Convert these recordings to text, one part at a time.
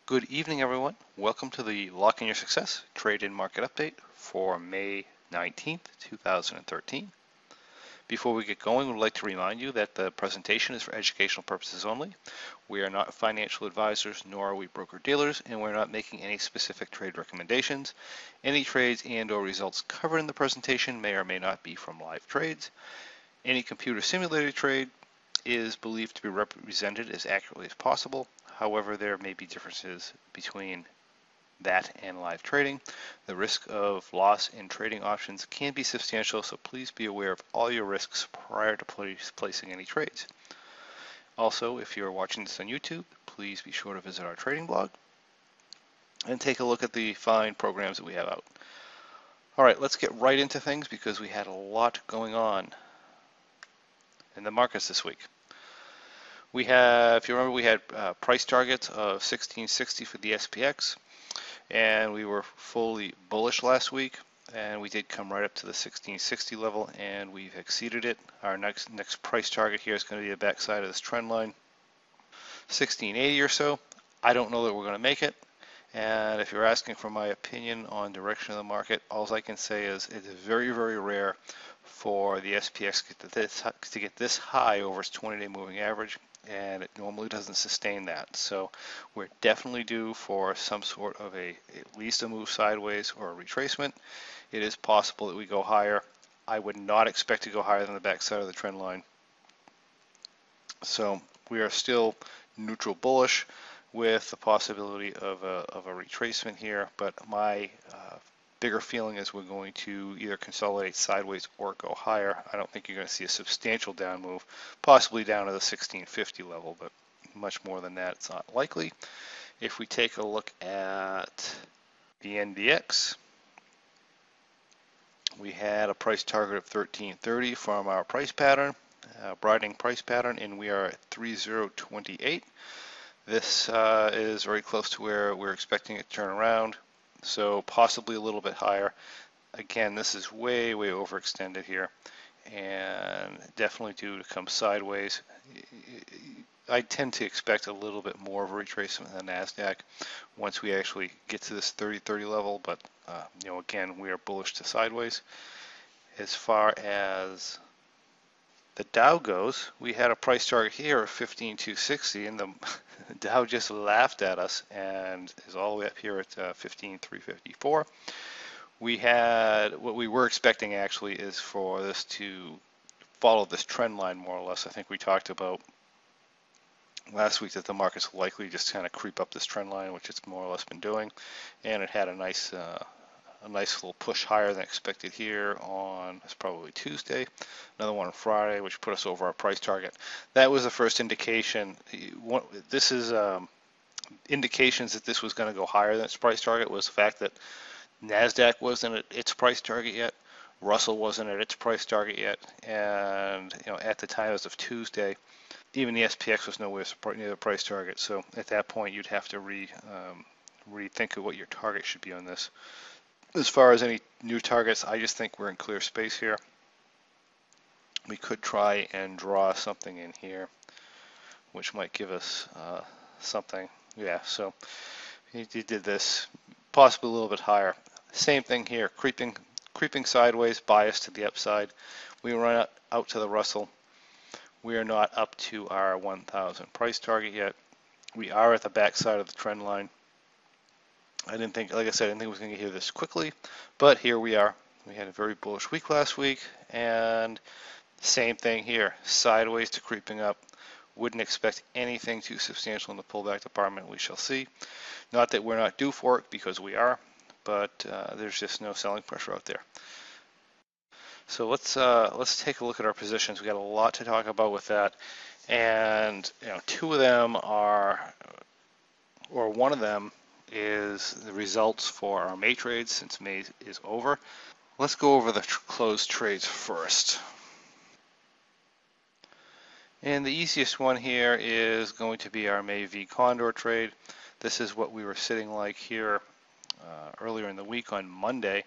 Good evening, everyone. Welcome to the Lock in Your Success Trade and Market Update for May 19th, 2013. Before we get going, we'd like to remind you that the presentation is for educational purposes only. We are not financial advisors, nor are we broker-dealers, and we're not making any specific trade recommendations. Any trades and/or results covered in the presentation may or may not be from live trades. Any computer simulated trade is believed to be represented as accurately as possible. However, there may be differences between that and live trading. The risk of loss in trading options can be substantial, so please be aware of all your risks prior to placing any trades. Also, if you're watching this on YouTube, please be sure to visit our trading blog and take a look at the fine programs that we have out. All right, let's get right into things because we had a lot going on in the markets this week. We have, if you remember, we had price targets of 1660 for the SPX, and we were fully bullish last week, and we did come right up to the 1660 level, and we've exceeded it. Our next price target here is going to be the backside of this trend line, 1680 or so. I don't know that we're going to make it, and if you're asking for my opinion on direction of the market, all I can say is it is very, very rare for the SPX to get this high over its 20-day moving average, and it normally doesn't sustain that. So we're definitely due for some sort of at least a move sideways or a retracement. It is possible that we go higher. I would not expect to go higher than the backside of the trend line. So we are still neutral bullish with the possibility of a retracement here, but my bigger feeling is we're going to either consolidate sideways or go higher. I don't think you're going to see a substantial down move, possibly down to the 1650 level, but much more than that, it's not likely. If we take a look at the NDX, we had a price target of 1330 from our price pattern, broadening price pattern, and we are at 3028. This is very close to where we're expecting it to turn around, so possibly a little bit higher. Again, this is way, way overextended here, and definitely due to come sideways. I tend to expect a little bit more of a retracement in the NASDAQ once we actually get to this 3030 level, but again, we are bullish to sideways. As far as the Dow goes, we had a price target here of 15,260, and the Dow just laughed at us and is all the way up here at 15,354. We had, what we were expecting actually is for this to follow this trend line more or less. I think we talked about last week that the market's likely just kind of creep up this trend line, which it's more or less been doing, and it had a nice little push higher than expected here on, it's probably Tuesday, another one on Friday, which put us over our price target. That was the first indication. This is indications that this was going to go higher than its price target was the fact that NASDAQ wasn't at its price target yet, Russell wasn't at its price target yet, and at the time as of Tuesday, even the SPX was nowhere near the price target. So at that point, you'd have to rethink of what your target should be on this. As far as any new targets, I just think we're in clear space here. We could try and draw something in here, which might give us something. Yeah, so he did this, possibly a little bit higher. Same thing here, creeping sideways, bias to the upside. We run out to the Russell. We are not up to our 1,000 price target yet. We are at the backside of the trend line. I didn't think, like I said, I didn't think it was going to get here this quickly, but here we are. We had a very bullish week last week, and same thing here, sideways to creeping up. Wouldn't expect anything too substantial in the pullback department. We shall see. Not that we're not due for it, because we are, but there's just no selling pressure out there. So let's take a look at our positions. We got a lot to talk about with that, and two of them are, or one of them is the results for our May trades since May is over. Let's go over the closed trades first. And the easiest one here is going to be our May V Condor trade. This is what we were sitting like here earlier in the week on Monday.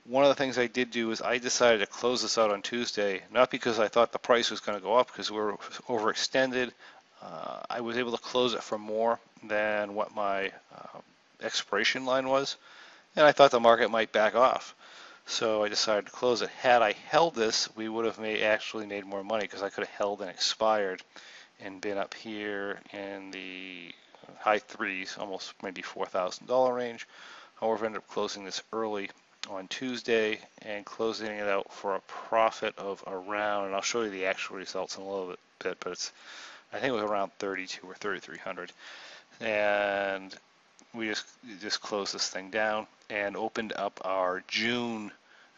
One of the things I did do is I decided to close this out on Tuesday, not because I thought the price was going to go up, because we were overextended. I was able to close it for more than what my expiration line was, and I thought the market might back off. So I decided to close it. Had I held this, we would have actually made more money because I could have held and expired and been up here in the high threes, almost maybe $4,000 range. However, I ended up closing this early on Tuesday and closing it out for a profit of around, and I'll show you the actual results in a little bit, but it's, I think it was around 32 or 3,300. And we just closed this thing down and opened up our June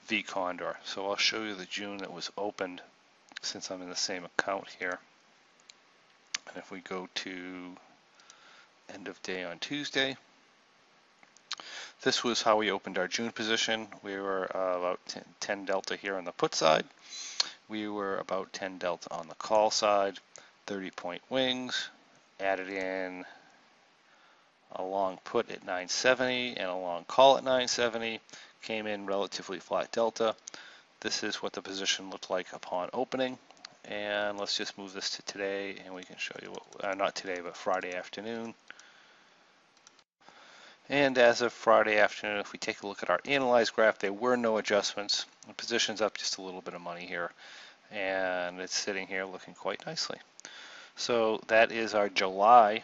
V Condor. So I'll show you the June that was opened since I'm in the same account here. And if we go to end of day on Tuesday, this was how we opened our June position. We were about 10 delta here on the put side. We were about 10 delta on the call side, 30-point wings, added in a long put at 970 and a long call at 970, came in relatively flat delta. This is what the position looked like upon opening. And let's just move this to today and we can show you what, not today, but Friday afternoon. And as of Friday afternoon, if we take a look at our analyzed graph, there were no adjustments. The position's up just a little bit of money here, and it's sitting here looking quite nicely. So that is our July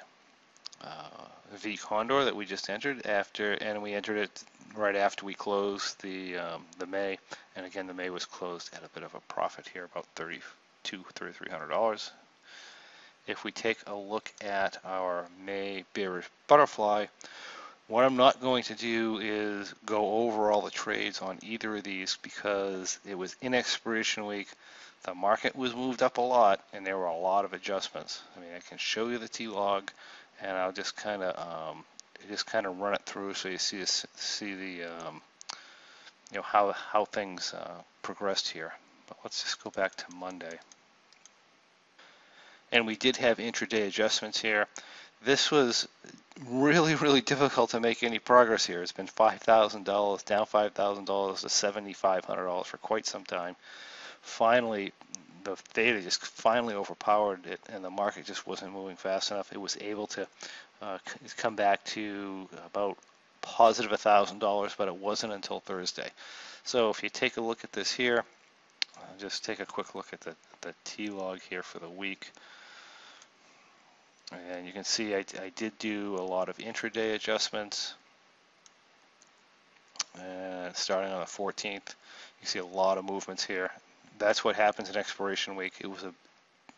V Condor that we just entered after, and we entered it right after we closed the May, and again the May was closed at a bit of a profit here, about $3,300. If we take a look at our May Bearish Butterfly, what I'm not going to do is go over all the trades on either of these because it was in expiration week. The market was moved up a lot and there were a lot of adjustments. I mean, I can show you the T-log and I'll just kind of run it through so you see the how things progressed here. But let's just go back to Monday. And we did have intraday adjustments here. This was really difficult to make any progress here. It's been $5,000, down $5,000 to $7,500 for quite some time. Finally, the theta just finally overpowered it, and the market just wasn't moving fast enough. It was able to come back to about positive $1,000, but it wasn't until Thursday. So if you take a look at this here, just take a quick look at the T-log here for the week. And you can see I did do a lot of intraday adjustments. And starting on the 14th, you see a lot of movements here. That's what happens in expiration week. It was a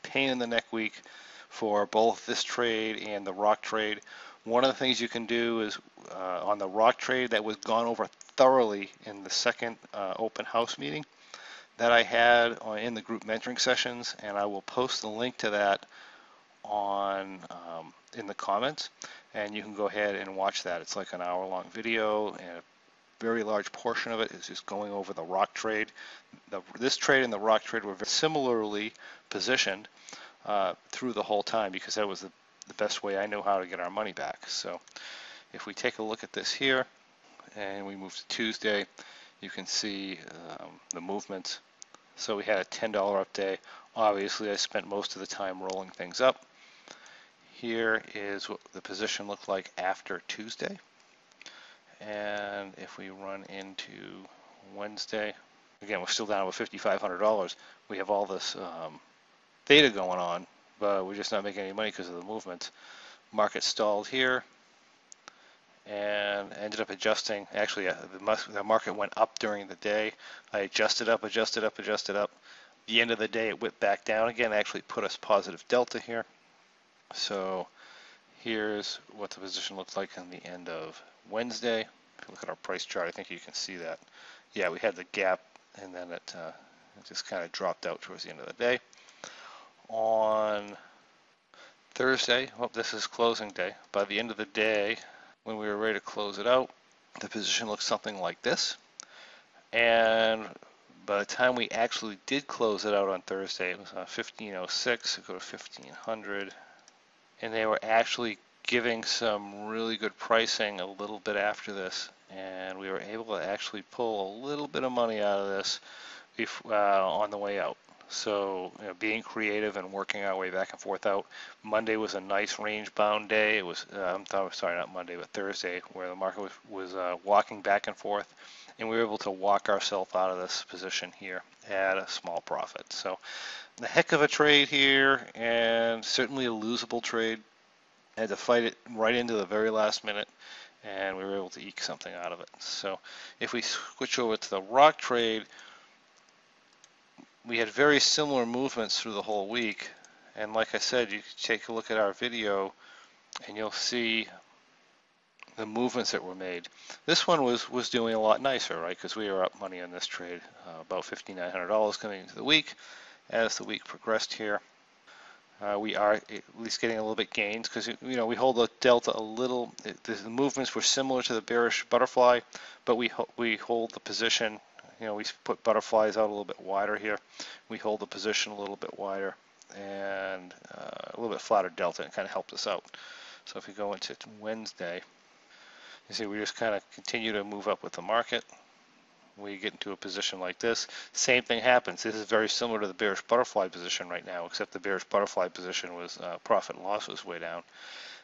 pain in the neck week for both this trade and the ROCK trade. One of the things you can do is on the ROCK trade that was gone over thoroughly in the second open house meeting that I had in the group mentoring sessions, and I will post the link to that on in the comments, and you can go ahead and watch that. It's like an hour-long video, and a very large portion of it is just going over the ROCK trade. This trade and the ROCK trade were very similarly positioned through the whole time because that was the best way I know how to get our money back. So if we take a look at this here and we move to Tuesday, you can see the movements. So we had a $10 up day. Obviously, I spent most of the time rolling things up. Here is what the position looked like after Tuesday. And if we run into Wednesday, again, we're still down over $5,500. We have all this theta going on, but we're just not making any money because of the movement. Market stalled here and ended up adjusting. Actually, the market went up during the day. I adjusted up. The end of the day, it whipped back down again, actually put us positive delta here. So here's what the position looks like on the end of Wednesday. If you look at our price chart, I think you can see that. Yeah, we had the gap, and then it just kind of dropped out towards the end of the day. On Thursday, well, this is closing day. By the end of the day, when we were ready to close it out, the position looked something like this. And by the time we actually did close it out on Thursday, it was 1506, go to 1500. And they were actually giving some really good pricing a little bit after this, and we were able to actually pull a little bit of money out of this on the way out. So, being creative and working our way back and forth out. Monday was a nice range-bound day. It was, sorry, not Monday, but Thursday, where the market was walking back and forth, and we were able to walk ourselves out of this position here at a small profit. So, a heck of a trade here, and certainly a losable trade. Had to fight it right into the very last minute, and we were able to eke something out of it. So, if we switch over to the rock trade, we had very similar movements through the whole week, and like I said, you can take a look at our video and you'll see the movements that were made. This one was doing a lot nicer, right, because we were up money on this trade, about $5,900 coming into the week. As the week progressed here, we are at least getting a little bit gains, because we hold the delta a little. The movements were similar to the bearish butterfly, but we hold the position. We put butterflies out a little bit wider here. We hold the position a little bit wider and a little bit flatter delta, and kind of helped us out. So if we go into Wednesday, you see we just kind of continue to move up with the market. We get into a position like this. Same thing happens. This is very similar to the bearish butterfly position right now, except the bearish butterfly position was profit and loss was way down.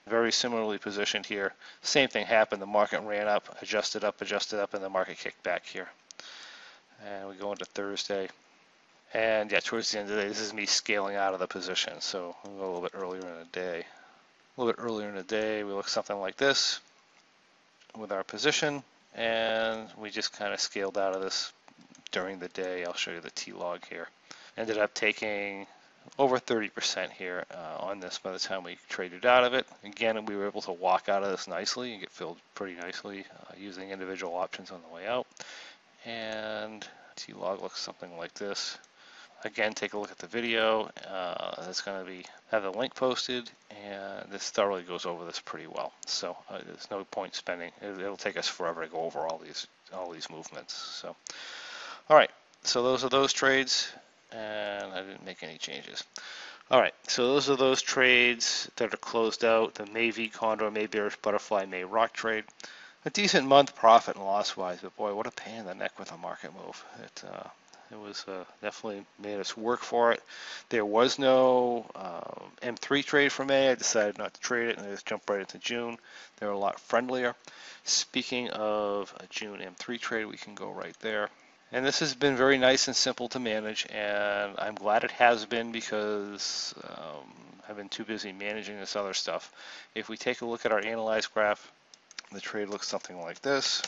Very similarly positioned here. Same thing happened. The market ran up, adjusted up, and the market kicked back here. And we go into Thursday. And yeah, towards the end of the day, this is me scaling out of the position. So we'll go a little bit earlier in the day. A little bit earlier in the day, we look something like this with our position. And we just kind of scaled out of this during the day. I'll show you the T-log here. Ended up taking over 30% here on this by the time we traded out of it. Again, we were able to walk out of this nicely and get filled pretty nicely using individual options on the way out. And T-log looks something like this. Again, take a look at the video. It's going to have the link posted, and this thoroughly goes over this pretty well. So there's no point spending. It'll take us forever to go over all these movements. So, all right. So those are those trades, and I didn't make any changes. All right. So those are those trades that are closed out. The May V Condor, May Bearish Butterfly, May Rock trade. A decent month profit and loss wise, but boy, what a pain in the neck with a market move. It was definitely made us work for it. There was no M3 trade for May. I decided not to trade it, and I just jumped right into June. They were a lot friendlier. Speaking of a June M3 trade, we can go right there. And this has been very nice and simple to manage, and I'm glad it has been, because I've been too busy managing this other stuff. If we take a look at our analyzed graph, the trade looks something like this.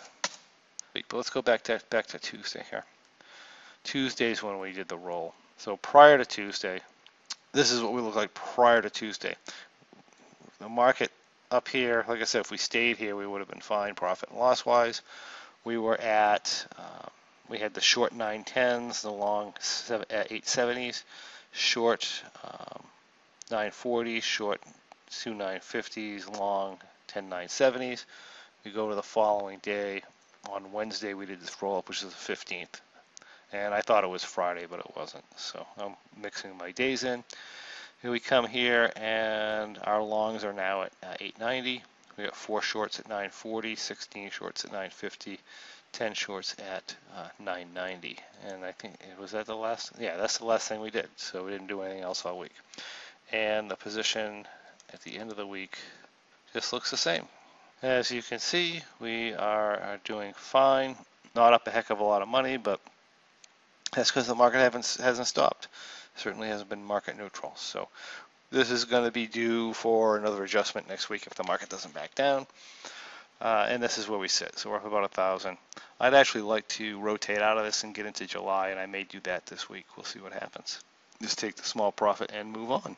Wait, but let's go back to Tuesday here. Tuesday's when we did the roll. So prior to Tuesday, this is what we look like prior to Tuesday. The market up here, like I said, if we stayed here, we would have been fine profit and loss wise. We were at, we had the short 910s, the long 870s, short 940s, short 2 950s, long 10 970s. We go to the following day. On Wednesday, we did this roll up, which is the 15th. And I thought it was Friday, but it wasn't. So I'm mixing my days in. Here we come here, and our longs are now at 890. We got 4 shorts at 940, 16 shorts at 950, 10 shorts at 990. And I think, was that the last? Yeah, that's the last thing we did. So we didn't do anything else all week. And the position at the end of the week just looks the same. As you can see, we are doing fine. Not up a heck of a lot of money, but that's because the market hasn't stopped. Certainly hasn't been market neutral. So this is going to be due for another adjustment next week if the market doesn't back down. And this is where we sit. So we're up about 1,000. I'd actually like to rotate out of this and get into July, and I may do that this week. We'll see what happens. Just take the small profit and move on.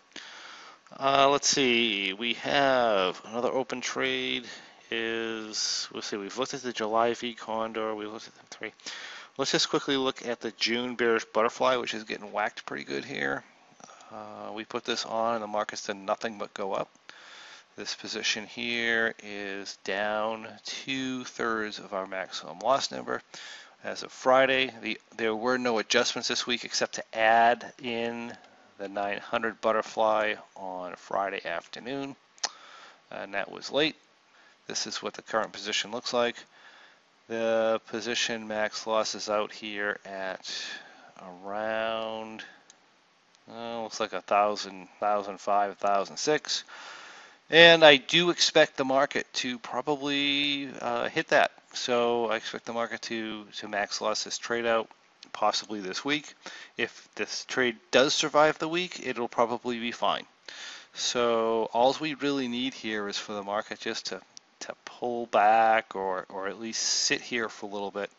Let's see. We have another open trade. We'll see. We've looked at the July V Condor. We've looked at them 3. Let's just quickly look at the June Bearish Butterfly, which is getting whacked pretty good here. We put this on, and the market's done nothing but go up. This position here is down 2/3 of our maximum loss number. As of Friday, there were no adjustments this week except to add in the 900 butterfly on Friday afternoon, and that was late. This is what the current position looks like. The position max loss is out here at around looks like 1,005, 1,006. And I do expect the market to probably hit that. So I expect the market to max loss this trade out possibly this week. If this trade does survive the week, it'll probably be fine. So all we really need here is for the market just to pull back or at least sit here for a little bit,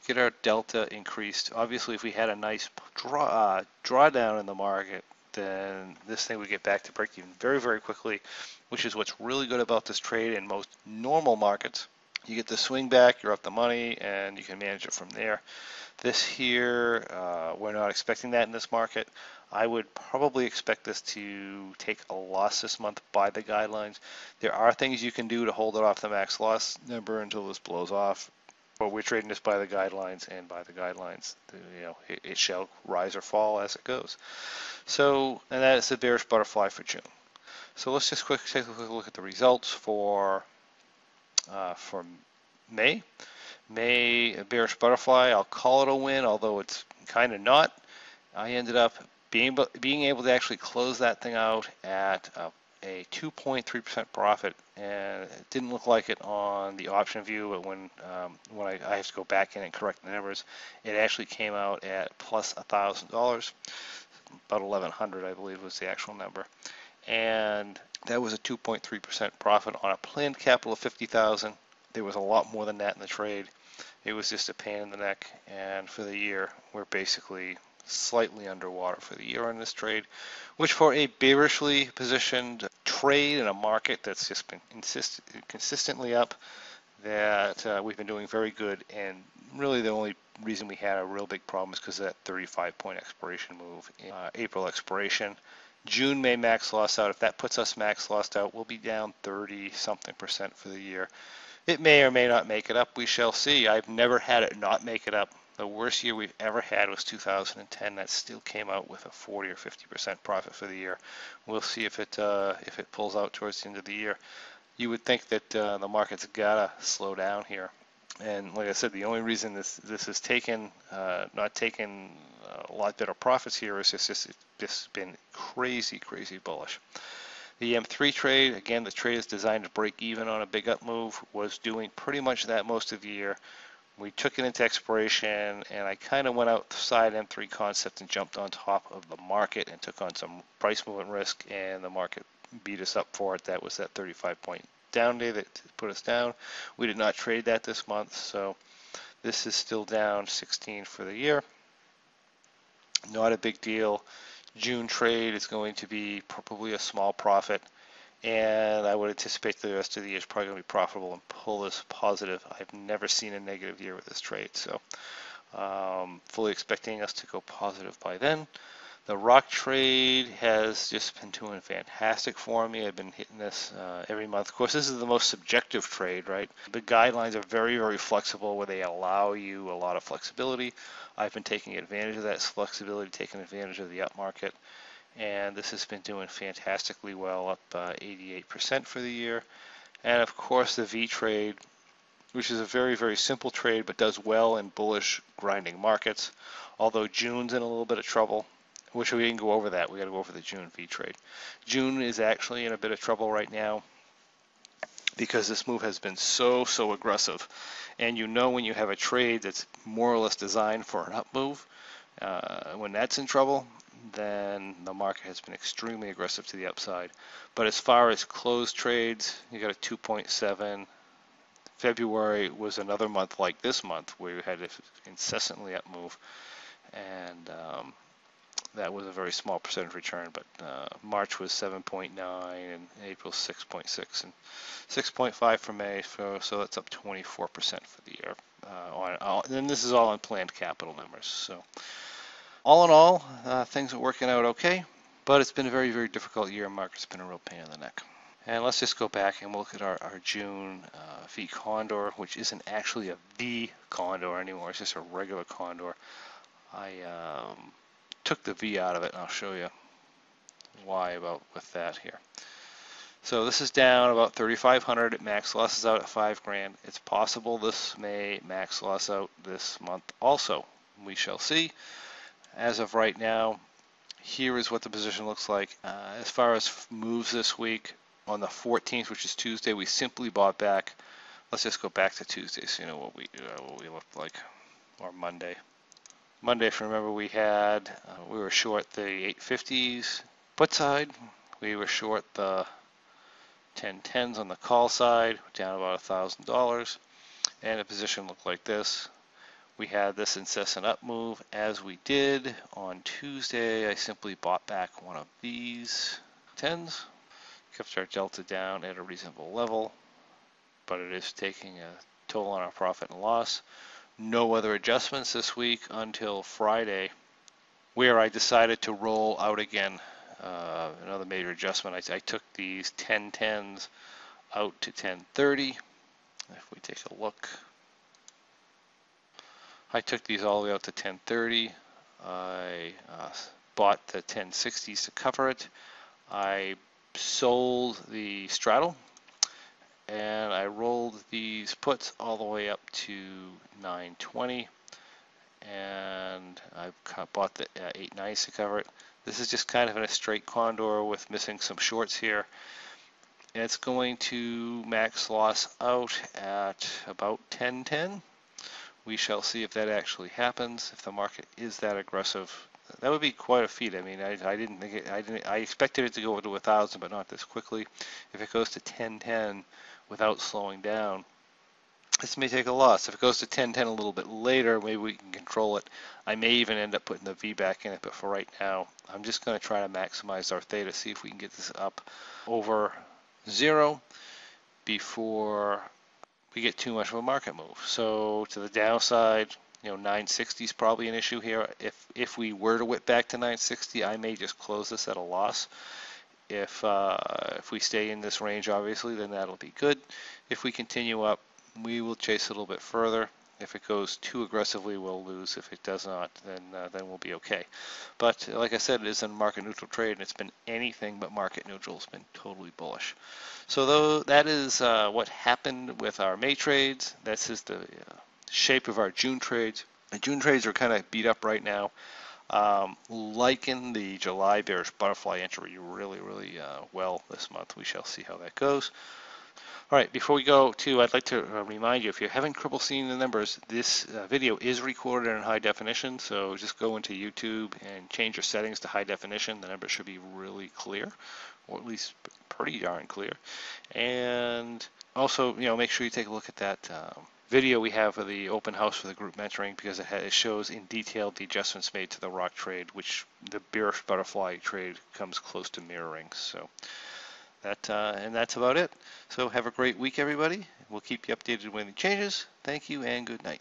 get our delta increased. Obviously, if we had a nice drawdown in the market, then this thing would get back to break even very, very quickly, which is what's really good about this trade in most normal markets. You get the swing back, you're up the money, and you can manage it from there. This here, we're not expecting that in this market. I would probably expect this to take a loss this month by the guidelines. There are things you can do to hold it off the max loss number until this blows off. But we're trading this by the guidelines, and by the guidelines, it shall rise or fall as it goes. So, and that is the bearish butterfly for June. So let's just take a quick look at the results for May. May, a bearish butterfly. I'll call it a win, although it's kind of not. I ended up being able to actually close that thing out at a 2.3% profit, and it didn't look like it on the option view, but when I have to go back in and correct the numbers, it actually came out at plus $1,000, about 1,100 I believe was the actual number, and that was a 2.3% profit on a planned capital of 50,000. There was a lot more than that in the trade. It was just a pain in the neck, and for the year, we're basically slightly underwater for the year on this trade, which for a bearishly positioned trade in a market that's just been consistently up, that we've been doing very good, and really the only reason we had a real big problem is because of that 35-point expiration move, April expiration. June may max loss out. If that puts us max loss out, we'll be down 30-something% for the year. It may or may not make it up. We shall see. I've never had it not make it up. The worst year we've ever had was 2010. That still came out with a 40 or 50% profit for the year. We'll see if it pulls out towards the end of the year. You would think that the market's gotta slow down here. And like I said, the only reason this has not taken a lot better profits here is it's been crazy bullish. The M3 trade, again, the trade is designed to break even on a big up move, was doing pretty much that most of the year. We took it into expiration, and I kind of went outside M3 concept and jumped on top of the market and took on some price movement risk, and the market beat us up for it. That was that 35-point down day that put us down. We did not trade that this month, so this is still down 16 for the year. Not a big deal. June trade is going to be probably a small profit, and I would anticipate the rest of the year is probably going to be profitable and pull this positive. I've never seen a negative year with this trade, so fully expecting us to go positive by then. The ROCK trade has just been doing fantastic for me. I've been hitting this every month. Of course, this is the most subjective trade, right? The guidelines are very flexible, where they allow you a lot of flexibility. I've been taking advantage of that flexibility, taking advantage of the up market, and this has been doing fantastically well, up 88% for the year. And of course, the V trade, which is a very simple trade, but does well in bullish grinding markets. Although June's in a little bit of trouble, which we can go over that. We got to go over the June V trade. June is actually in a bit of trouble right now because this move has been so aggressive. And when you have a trade that's more or less designed for an up move, when that's in trouble, then the market has been extremely aggressive to the upside. But as far as closed trades, you got a 2.7. February was another month like this month where you had this incessantly up move, and that was a very small percentage return, but March was 7.9 and April 6.6 and 6.5 for May, so that's up 24% for the year. And this is all on planned capital numbers. So all in all, things are working out okay, but it's been a very difficult year. Market's been a real pain in the neck. And let's just go back and look at our June V condor, which isn't actually a V condor anymore. It's just a regular condor. I took the V out of it, and I'll show you why with that here. So this is down about 3,500. It max losses out at $5,000. It's possible this may max loss out this month also. We shall see. As of right now, Here is what the position looks like. As far as moves this week, on the 14th, which is Tuesday, we simply bought back. Let's just go back to Tuesday so you know what we looked like, or Monday. Monday, if you remember, we were short the 850s put side. We were short the 1010s on the call side, down about $1,000, and the position looked like this. We had this incessant up move. As we did on Tuesday, I simply bought back one of these 10s, kept our delta down at a reasonable level, but it is taking a toll on our profit and loss. No other adjustments this week until Friday, where I decided to roll out again. Another major adjustment. I took these 1010s out to 1030. If we take a look, I took these all the way out to 1030. I bought the 1060s to cover it. I sold the straddle, and I rolled these puts all the way up to 920, and I bought the 890s to cover it. This is just kind of in a straight condor with missing some shorts here. And it's going to max loss out at about 1010. We shall see if that actually happens. If the market is that aggressive, that would be quite a feat. I mean, I expected it to go to 1,000, but not this quickly. If it goes to 1010 without slowing down, this may take a loss. If it goes to 1010 a little bit later, maybe we can control it. I may even end up putting the V back in it, but for right now, I'm just going to try to maximize our theta, see if we can get this up over 0 before we get too much of a market move. So to the downside, 960 is probably an issue here. If we were to whip back to 960, I may just close this at a loss. If we stay in this range, obviously, then that'll be good. If we continue up, we will chase a little bit further. If it goes too aggressively, we'll lose. If it does not, then we'll be okay. But like I said, it is a market neutral trade, and it's been anything but market neutral. It's been totally bullish. So that is what happened with our May trades. This is the shape of our June trades. The June trades are kind of beat up right now. Liking the July Bearish Butterfly entry really well this month. We shall see how that goes. All right, before we go I'd like to remind you, if you're having trouble seeing the numbers, this video is recorded in high definition, so just go into YouTube and change your settings to high definition. The numbers should be really clear, or at least pretty darn clear. And also, make sure you take a look at that video we have for the open house for the group mentoring, because it shows in detail the adjustments made to the ROCK trade, which the Bearish Butterfly trade comes close to mirroring. So and that's about it. So have a great week, everybody. We'll keep you updated when it changes. Thank you and good night.